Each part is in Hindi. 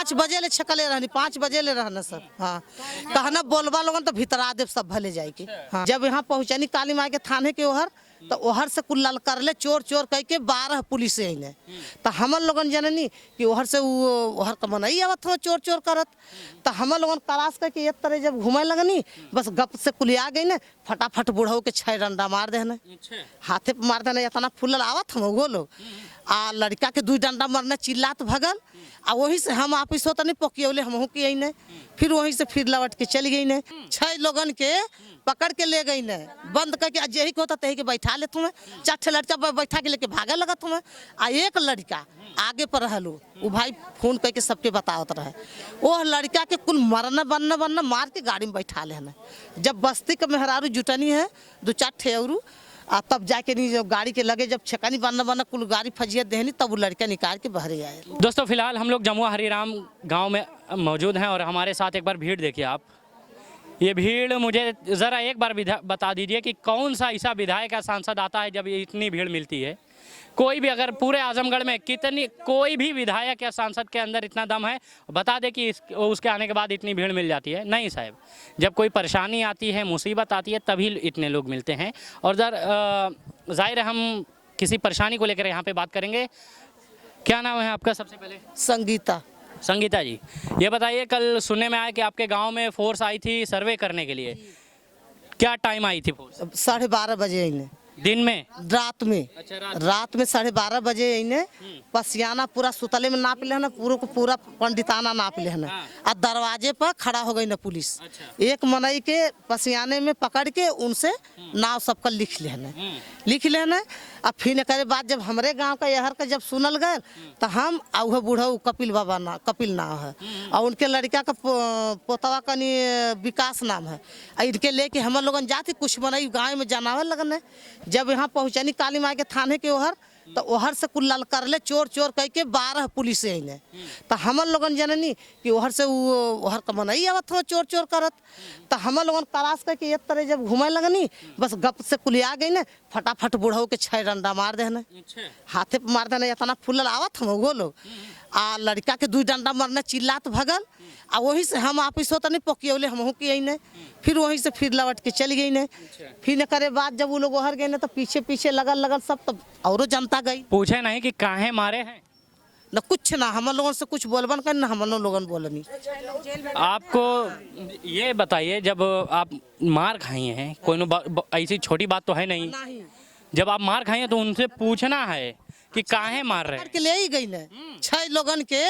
5 बजे ले छकले रहनी, 5 बजे ले रहना सब। हाँ कहना बोलबा लोगन तो भीतरा देव सब भले जाए के। हाँ जब यहाँ पहुँचनी काली माई के थाने के ओहर तो ओहर से कुल लल कर ले चोर चोर कह के 12 पुलिस आई तो हम लोगन जननी कि ओहर से ओहर का मनाई आवत हो चोर चोर करत तो हम लोगन तलाश करके एक तरह जब घूमे लगनी बस गप से कुलिया गई न फटाफट बुढ़ऊ के 6 डंडा मार देने हाथे पे मार देने इतना फुलल आवत हम वो लोग आ लड़का के 2 डंडा मरने चिल्लात भगल आ वही से हम आपस होता नहीं पोकियौले हमहू की आई न फिर वहीं से फिर लौट के चली गई न 6 लोगन के पकड़ के ले गई न बंद करके यही को होता तही के बैठा ले तुम्हें 4 लड़का बैठा के लेके भागे लगा तुम्हें आ एक लड़का आगे पर रहलू वो भाई फोन करके सबके बतावत रहे वो लड़का के कुल मरना बनना मार के गाड़ी में बैठा ले जब बस्ती के मेहरारू जुटनी है 2-4 ठेहरू आ तब जाके नहीं जब गाड़ी के लगे जब छकानी बनना कुल गाड़ी फजियत देनी तब वो लड़का निकाल के बहरे आए। दोस्तों फिलहाल हम लोग जमुआ हरिराम गांव में मौजूद हैं और हमारे साथ एक बार भीड़ देखिए आप। ये भीड़ मुझे ज़रा एक बार बता दीजिए कि कौन सा ऐसा विधायक या सांसद आता है जब इतनी भीड़ मिलती है। कोई भी अगर पूरे आजमगढ़ में कितनी कोई भी विधायक या सांसद के अंदर इतना दम है बता दे कि उसके आने के बाद इतनी भीड़ मिल जाती है। नहीं साहब, जब कोई परेशानी आती है मुसीबत आती है तभी इतने लोग मिलते हैं। और ज़ाहिर है हम किसी परेशानी को लेकर यहाँ पे बात करेंगे। क्या नाम है आपका? सबसे पहले संगीता। संगीता जी, ये बताइए कल सुनने में आया कि आपके गाँव में फोर्स आई थी सर्वे करने के लिए, क्या टाइम आई थी फोर्स? 12:30 बजे आई दिन में? रात में। अच्छा, रात में 12:30 बजे इन्हें पसियाना पूरा सुतले में नाप ले पूरा को पूरा पंडिताना नाप ले और दरवाजे पर खड़ा हो गई न पुलिस। अच्छा। एक मनई के पसियाने में पकड़ के उनसे नाव सबका लिख लेना अब फिर करे बाद जब हमरे गांव का यहर का जब सुनल गए तो हम वह बूढ़ा कपिल बाबा कपिल नाम है और उनके लड़का का पोतवा का विकास नाम है इनके लेके हम लोगन जाते कुछ मनई गाँव में जनावे लगन है। जब यहाँ पहुँचनी काली माई के थाने के ओहर तो ओहर से कुल लल कर ले चोर चोर कह के 12 पुलिस आई तो हम लोगन जननी कि ओहर से ओहर का मनाई आवत हो चोर चोर करत तो हम लोगन तलाश करके एक तरह जब घूमे लगनी बस गप से कुलिया गई न फटाफट बुढ़ऊ के 6 डंडा मार देने हाथे पे मार देने इतना फुलल आवत हम वो लोग आ लड़का के 2 डंडा मरने चिल्लात भगल आ वहीं से हम आपस होता नहीं पोकियौले हमहू की आई न फिर वहीं से फिर लौट के चली गई न फिर न करे बाद जब वो लोग ओहर गए न तो पीछे पीछे लगल सब तब औरो जनता गई। पूछे नहीं कि काहे मारे हैं? न कुछ ना हम लोगों से कुछ बोलबन कर ना हम लोगन बोलनी। आपको ये बताइए जब आप मार खाई हैं कोई ऐसी छोटी बात तो है नहीं, जब आप मार खाई हैं तो उनसे पूछना है कि काहे मार रहे हैं? के ले ही गई न 6 लोगन के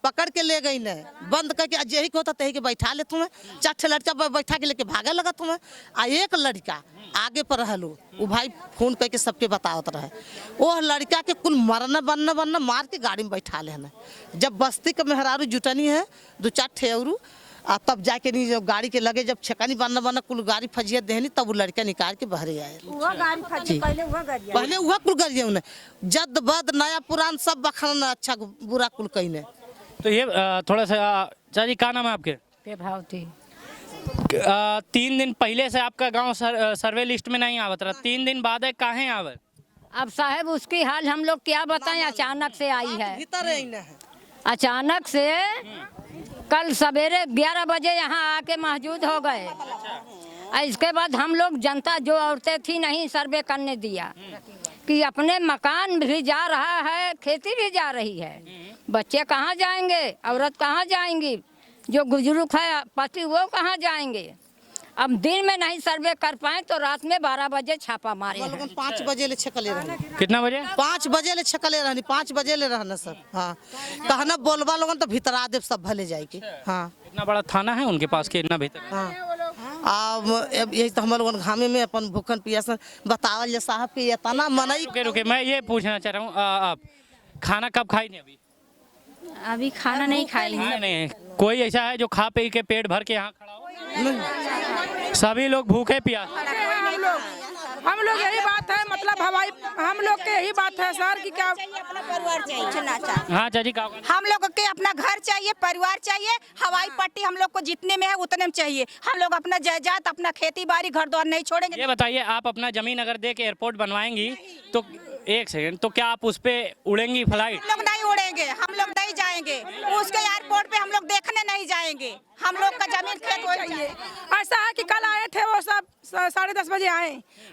पकड़ के ले गई न बंद करके यही को होता तही के बैठा ले तुम्हें 4 लड़का बैठा के लेके भागे लगा तुम्हें आ एक लड़का आगे पर रहलू वो भाई फोन करके सबके बतावत रहे वो लड़का के कुल मरना बनना मार के गाड़ी में बैठा ले जब बस्ती के मेहरारू जुटनी है 2-4 ठेहरू आ तब जाके नहीं जब गाड़ी के लगे जब छकानी बनना कुल गाड़ी फजियत देनी तब वो लड़का निकाल के बहरे आए। पहले वह कुल गरिए उन्हें जद बद नया पुरान सब बखान अच्छा बुरा कुल कहने। तो ये थोड़ा सा चाची का नाम है आपके? प्रभावती। 3 दिन पहले से आपका गांव सर्वे लिस्ट में नहीं आवत रहा, 3 दिन बाद है काहे आवत? अब साहब उसकी हाल हम लोग क्या बताएं, अचानक से आई है। अचानक से कल सवेरे 11 बजे यहाँ आके मौजूद हो गए। इसके बाद हम लोग जनता जो औरतें थी नहीं सर्वे करने दिया कि अपने मकान भी जा रहा है, खेती भी जा रही है, बच्चे कहाँ जाएंगे, औरत कहाँ जाएंगी, जो बुजुर्ग है पति वो कहाँ जाएंगे। अब दिन में नहीं सर्वे कर पाए तो रात में 12 बजे छापा मारे हैं। 5 बजे ले छकले रहनी। कितना बजे? 5 बजे ले छकले रहनी, 5 बजे ले रहना सर। हाँ कहना बोलबा लोगन तो भीतरा देव सब भले जाए के। हाँ इतना बड़ा थाना है उनके पास के इतना भीतर? हाँ अब यही तो हम लोगन घामे में अपन भूखन पियासन बतावल जा साहब के इतना मनई। रुके मैं ये पूछना चाह रहा हूँ आप खाना कब खाई नहीं? अभी खाना नहीं खाई है। नहीं कोई ऐसा है जो खा पी के पेट भर के यहाँ खड़ा हो? सभी लोग भूखे प्यास। हम लोग यही बात है मतलब हवाई हम लोग के यही बात है सर कि क्या अपना परिवार चाहिए। हाँ चाची का हम लोग के अपना घर चाहिए, परिवार चाहिए, हवाई पट्टी हम लोग को जितने में है उतने में चाहिए। हम लोग अपना जायदाद अपना खेती बाड़ी घर द्वार नहीं छोड़ेंगे। ये बताइए आप अपना जमीन अगर दे के एयरपोर्ट बनवाएंगी तो एक सेकंड तो क्या आप उस पे उड़ेंगी फ्लाइट? हम लोग नहीं उड़ेंगे, हम लोग नहीं जाएंगे उसके एयरपोर्ट पे। हम देखने नहीं जाएंगे। हम लोग का जमीन खेत वही चाहिए। ऐसा है कि कल आए थे वो सब 10:30 बजे आए,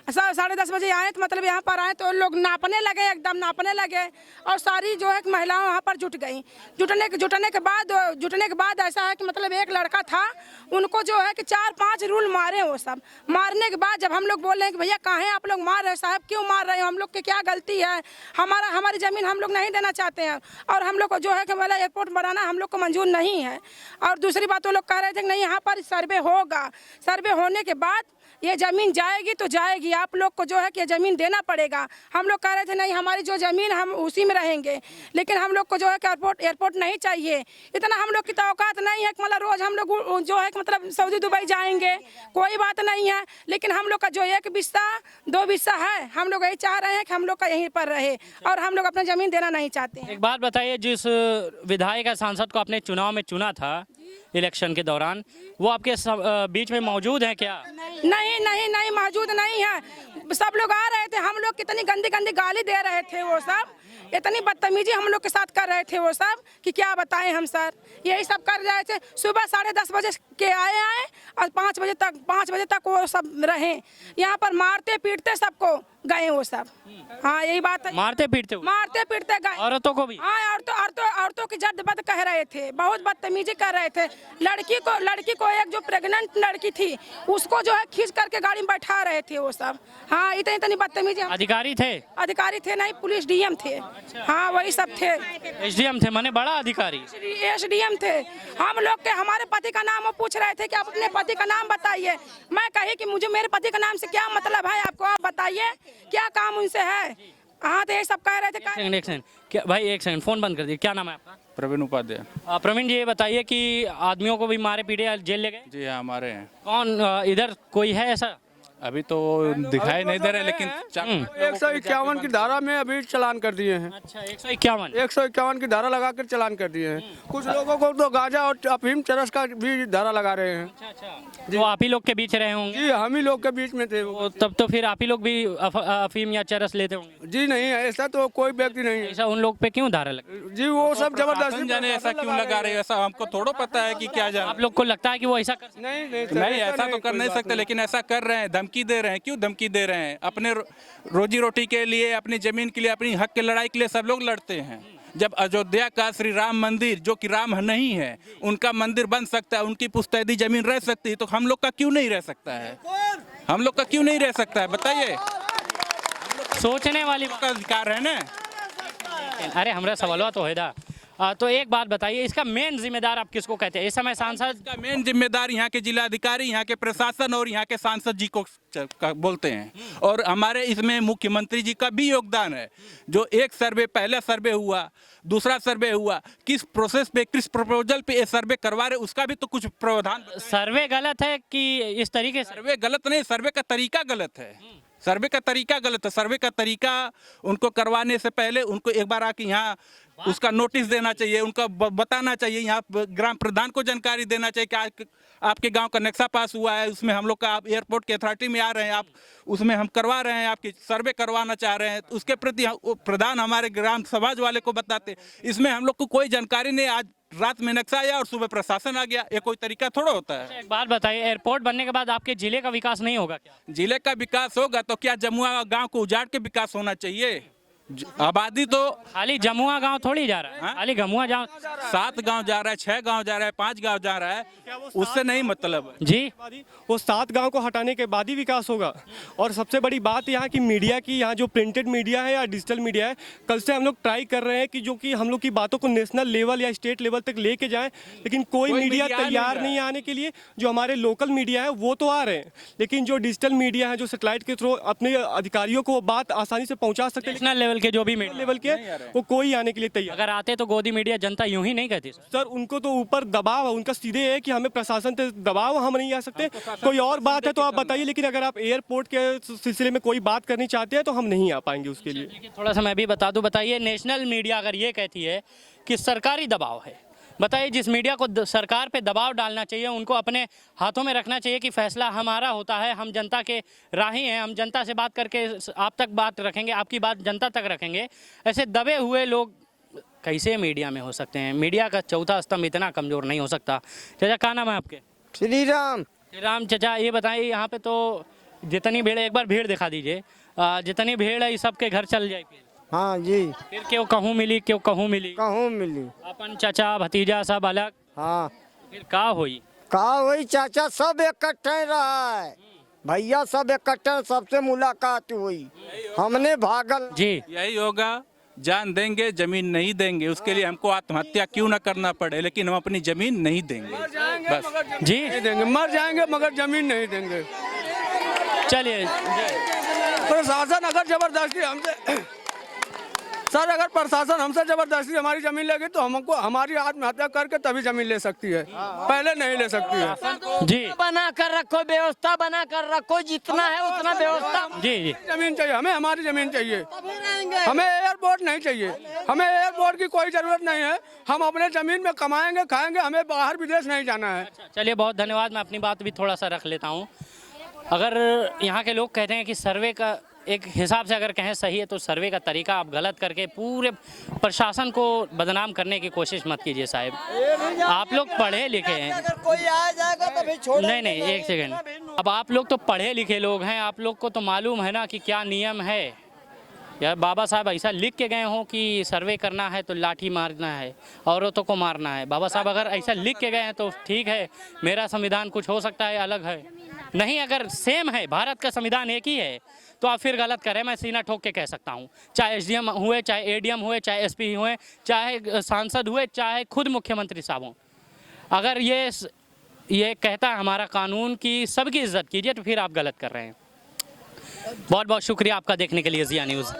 10:30 बजे आए तो मतलब यहाँ पर आए तो लोग नापने लगे, एकदम नापने लगे और सारी जो है महिलाएं वहाँ पर जुट गई। जुटने के बाद ऐसा है कि मतलब एक लड़का था, उनको जो है कि 4-5 रूल मारे वो सब। मारने के बाद जब हम लोग बोल रहे हैं कि भैया काहे आप लोग मार रहे हैं, साहब क्यों मार रहे हो, हम लोग की क्या गलती है, हमारी ज़मीन हम लोग नहीं देना चाहते हैं और हम लोग को जो है कि वाला एयरपोर्ट बनाना हम लोग को मंजूर नहीं है। और दूसरी बात वो लोग कह रहे थे कि नहीं यहाँ पर सर्वे होगा, सर्वे होने के बाद ये ज़मीन जाएगी तो जाएगी, आप लोग को जो है कि ये ज़मीन देना पड़ेगा। हम लोग कह रहे थे नहीं हमारी जो ज़मीन हम उसी में रहेंगे, लेकिन हम लोग को जो है कि एयरपोर्ट नहीं चाहिए। इतना हम लोग की तौकात नहीं है कि मतलब रोज़ हम लोग जो है कि मतलब सऊदी दुबई जाएंगे, कोई बात नहीं है, लेकिन हम लोग का जो 1 बिस्सा 2 बिस्सा है, हम लोग यही चाह रहे हैं कि हम लोग का यहीं पर रहे और हम लोग अपना ज़मीन देना नहीं चाहते हैं। एक बात बताइए, जिस विधायक या सांसद को आपने चुनाव में चुना था इलेक्शन के दौरान, वो आपके बीच में मौजूद है क्या? नहीं मौजूद नहीं है। सब लोग आ रहे थे, हम लोग कितनी गंदी गंदी गाली दे रहे थे, वो सब इतनी बदतमीजी हम लोग के साथ कर रहे थे वो सब कि क्या बताएं हम सर। यही सब कर रहे थे, सुबह 10:30 बजे के आए और 5 बजे तक वो सब रहे यहाँ पर, मारते पीटते सबको गए वो सब। हाँ यही बात है, मारते पीटते गए, औरतों को भी। हाँ औरतों की जद बद कह रहे थे, बहुत बदतमीजी कर रहे थे। लड़की को एक जो प्रेग्नेंट लड़की थी उसको जो है खींच करके गाड़ी में बैठा रहे थे वो सब। हाँ इतनी बदतमीजी। अधिकारी थे नहीं, पुलिस डीएम थे। हाँ वही सब थे। एसडीएम थे, माने बड़ा अधिकारी। एसडीएम थे। हम लोग के हमारे पति का नाम वो पूछ रहे थे कि आप अपने पति का नाम बताइए। मैं कही कि मुझे मेरे पति का नाम से क्या मतलब है आपको, आप बताइए क्या काम उनसे है। हाँ तो ये सब कह रहे थे। एक सेकंड क्या भाई, एक सेकंड फोन बंद कर दिए। क्या नाम है आपका? प्रवीण उपाध्याय। प्रवीण जी ये बताइए कि आदमियों को भी मारे पीटे जेल ले गए? जी हाँ हमारे हैं। कौन इधर कोई है ऐसा? अभी तो दिखाई नहीं दे रहे, लेकिन 151 की धारा में अभी चालान कर दिए हैं। अच्छा 151 की धारा लगाकर चालान कर दिए हैं। कुछ लोगों को तो गांजा और अफीम चरस का भी धारा लगा रहे हैं। तो आप ही लोग के बीच रहे होंगे? जी हम ही लोग के बीच में थे वो। तब तो फिर आप ही लोग भी अफीम या चरस लेते होंगे? जी नहीं, ऐसा तो कोई व्यक्ति नहीं है। ऐसा उन लोग पे क्यों धारा लग? जी वो सब जबरदस्ती जाने ऐसा क्यों लगा रहे हैं, ऐसा हमको थोड़ा पता है कि क्या जाने। आप लोग को लगता है कि वो ऐसा कर सकते? नहीं ऐसा तो कर नहीं सकते, लेकिन ऐसा कर रहे हैं, धमकी दे रहे हैं। क्यों धमकी दे रहे हैं? अपने रोजी रोटी के लिए, अपनी जमीन के लिए, अपनी हक की लड़ाई के लिए सब लोग लड़ते हैं। जब अयोध्या का श्री राम मंदिर, जो कि राम नहीं है, उनका मंदिर बन सकता है, उनकी पुश्तैदी जमीन रह सकती है, तो हम लोग का क्यों नहीं रह सकता है? हम लोग का क्यों नहीं रह सकता है बताइए? सोचने वाली का अधिकार है ना। अरे हमारा सवाल तो है दा। तो एक बात बताइए, इसका मेन जिम्मेदार आप किसको कहते हैं? इस समय सांसद का मेन जिम्मेदार यहाँ के जिलाधिकारी, यहाँ के प्रशासन और यहाँ के सांसद जी को बोलते हैं। और हमारे इसमें मुख्यमंत्री जी का भी योगदान है। जो एक सर्वे, पहला सर्वे हुआ, दूसरा सर्वे हुआ, किस प्रोसेस पे, किस प्रपोजल पे ये सर्वे करवा रहे, उसका भी तो कुछ प्रावधान। सर्वे गलत है कि इस तरीके से? सर्वे गलत नहीं, सर्वे का तरीका गलत है। सर्वे का तरीका गलत है। सर्वे का तरीका उनको करवाने से पहले उनको एक बार आके यहाँ उसका नोटिस देना चाहिए, उनको बताना चाहिए, यहाँ ग्राम प्रधान को जानकारी देना चाहिए कि आपके गांव का नक्शा पास हुआ है, उसमें हम लोग का, आप एयरपोर्ट के अथॉरिटी में आ रहे हैं, आप उसमें हम करवा रहे हैं, आपकी सर्वे करवाना चाह रहे हैं, उसके प्रति प्रधान हमारे ग्राम समाज वाले को बताते। इसमें हम लोग को कोई जानकारी नहीं। आज रात में नक्शा आया और सुबह प्रशासन आ गया, ये कोई तरीका थोड़ा होता है। एक बात बताइए, एयरपोर्ट बनने के बाद आपके जिले का विकास नहीं होगा क्या? जिले का विकास होगा तो क्या जमुआ गांव को उजाड़ के विकास होना चाहिए? आबादी तो खाली जमुआ गांव थोड़ी जा रहा है, खाली जमुआ गांव 7 गांव जा रहा है, 6 गांव जा रहा है, 5 गांव जा रहा है, उससे नहीं मतलब जी। वो 7 गांव को हटाने के बाद ही विकास होगा। और सबसे बड़ी बात यहाँ की मीडिया की, यहाँ जो प्रिंटेड मीडिया है या डिजिटल मीडिया है, कल से हम लोग ट्राई कर रहे हैं कि जो कि हम लोग की बातों को नेशनल लेवल या स्टेट लेवल तक लेके जाएं, लेकिन कोई मीडिया तैयार नहीं आने के लिए। जो हमारे लोकल मीडिया है वो तो आ रहे हैं, लेकिन जो डिजिटल मीडिया है, जो सैटेलाइट के थ्रू अपने अधिकारियों को वो बात आसानी से पहुँचा सकते हैं, नेशनल लेवल के जो भी लेवल के वो कोई आने के लिए तैयार। अगर आते तो गोदी मीडिया जनता यूं ही नहीं कहती सर। उनको तो ऊपर दबाव है, उनका सीधे है कि हमें प्रशासन से दबाव, हम नहीं आ सकते। कोई और बात है तो आप बताइए, लेकिन अगर आप एयरपोर्ट के सिलसिले में कोई बात करनी चाहते हैं तो हम नहीं आ पाएंगे उसके लिए। थोड़ा सा मैं भी बता दूं, बताइए, नेशनल मीडिया अगर ये कहती है कि सरकारी दबाव है, बताइए जिस मीडिया को सरकार पे दबाव डालना चाहिए, उनको अपने हाथों में रखना चाहिए कि फैसला हमारा होता है, हम जनता के राही हैं, हम जनता से बात करके आप तक बात रखेंगे, आपकी बात जनता तक रखेंगे। ऐसे दबे हुए लोग कैसे मीडिया में हो सकते हैं? मीडिया का चौथा स्तंभ इतना कमज़ोर नहीं हो सकता। चाचा क्या नाम है आपके? श्री राम। राम चाचा, ये बताइए यहाँ पे तो जितनी भीड़ है, एक बार भीड़ दिखा दीजिए। जितनी भीड़ है ये सबके घर चल जाए हाँ जी। फिर क्यों कहूँ मिली, क्यों कहूँ मिली? कहूँ मिली। अपन चाचा भतीजा सब अलग, हाँ फिर का हुई? कहा वही चाचा सब इकट्ठे रहा है, भैया सब इकट्ठे, सबसे मुलाकात हुई, हमने भागल। जी यही होगा, जान देंगे जमीन नहीं देंगे, उसके लिए हमको आत्महत्या क्यों ना करना पड़े, लेकिन हम अपनी जमीन नहीं देंगे बस। जी नहीं देंगे, मर जाएंगे मगर जमीन नहीं देंगे। चलिए प्रशासन अगर जबरदस्ती हमसे सर, अगर प्रशासन हमसे जबरदस्ती हमारी जमीन लेगी तो हमको हमारी आत्महत्या करके तभी जमीन ले सकती है, पहले नहीं ले सकती है। जी बना कर रखो, व्यवस्था बना कर रखो, जितना है उतना व्यवस्था। जी जी जमीन चाहिए हमें, हमारी जमीन चाहिए हमें, एयरपोर्ट नहीं चाहिए हमें, एयरपोर्ट की कोई जरूरत नहीं है, हम अपने जमीन में कमाएंगे खाएंगे, हमें बाहर विदेश नहीं जाना है। चलिए बहुत धन्यवाद। मैं अपनी बात भी थोड़ा सा रख लेता हूँ। अगर यहाँ के लोग कहते हैं कि सर्वे का एक हिसाब से अगर कहें सही है, तो सर्वे का तरीका आप गलत करके पूरे प्रशासन को बदनाम करने की कोशिश मत कीजिए साहब। आप लोग पढ़े लिखे हैं, कोई आ जाएगा तो भी छोड़। नहीं एक सेकंड, अब आप लोग तो पढ़े लिखे लोग हैं, आप लोग को तो मालूम है ना कि क्या नियम है। यार बाबा साहब ऐसा लिख के गए हों कि सर्वे करना है तो लाठी मारना है, औरतों को मारना है। बाबा साहब अगर ऐसा लिख के गए हैं तो ठीक है, मेरा संविधान कुछ हो सकता है अलग है, नहीं अगर सेम है, भारत का संविधान एक ही है, तो आप फिर गलत करें। मैं सीना ठोक के कह सकता हूँ, चाहे एसडीएम हुए, चाहे एडीएम हुए, चाहे एसपी हुए, चाहे सांसद हुए, चाहे खुद मुख्यमंत्री साहब हों, अगर ये कहता है हमारा कानून कि सबकी इज्जत कीजिए, तो फिर आप गलत कर रहे हैं। बहुत बहुत शुक्रिया आपका देखने के लिए ज़िया न्यूज़।